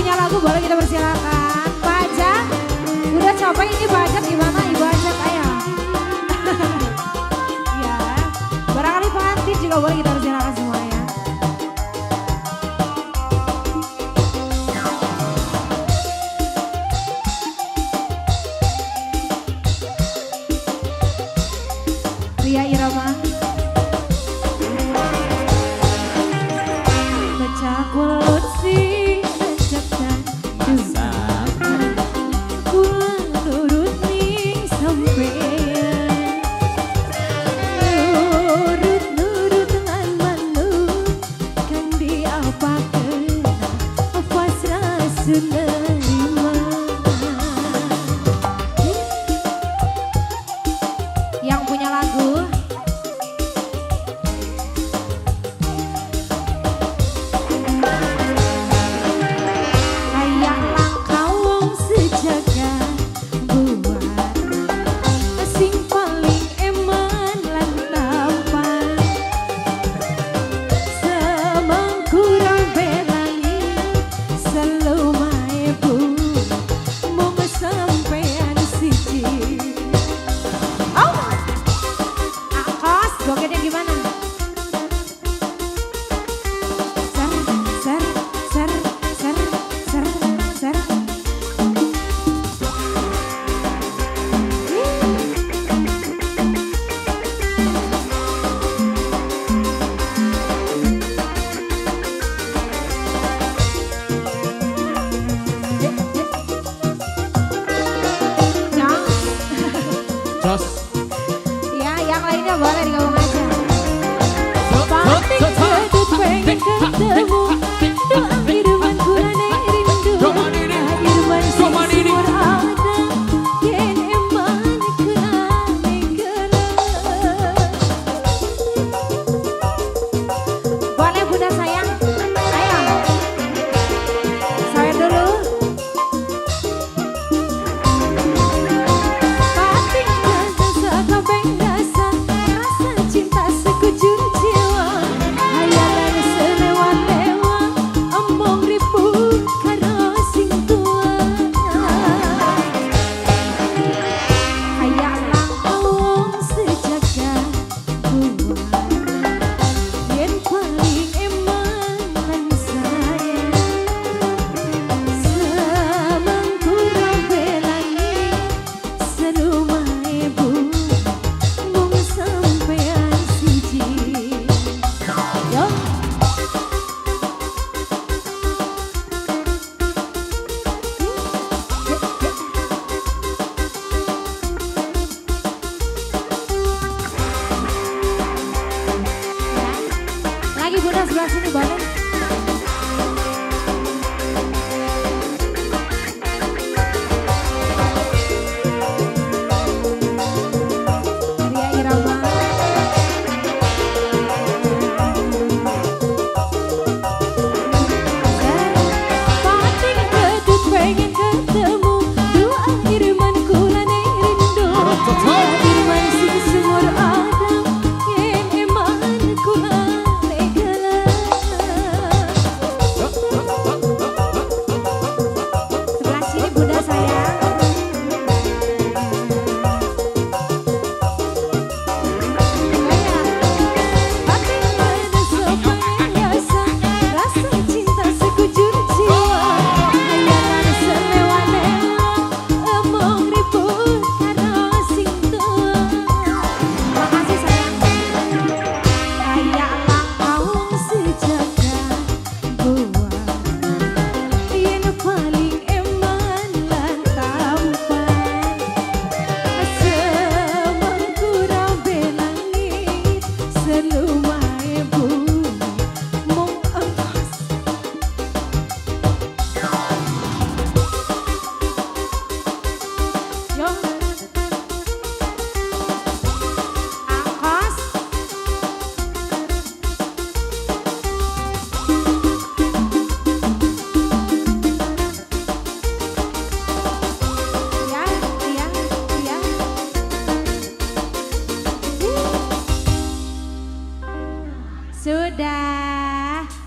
punya lagu boleh kita persilakan. Pak Ajak, udah capek ini Pak Ajak gimana? Ibu Ajak ayo. Ya, barangkali Pak Antin juga boleh kita persilakan semuanya. Ria Irama. Baca kulut si receptan pulang turut nih sampean nurut dengan malu kan diapakan pasrah sunerima. Yang punya lagu jogetnya gimana? Ser, ser, ser, ser, ser, ser. Jos. Ya, yang lainnya boleh digabung aja. Pasti sedut pengen ketemu, doa firman kurane rindu, firman sumur ada, yen eman kenane kena. Boleh Bunda sayang, ayo, sawer dulu. Pasti rasa sekabeh rasa cinta sekujur jiwa, hayalan selewat-lewat, omong ribut karo sing tua. Hayalan wong sejagat kuat, yen paling eman lan sayang, semangku belani serumah ibu mung sampean siji. Yo. Lagi Bunda sebelah sini boleh?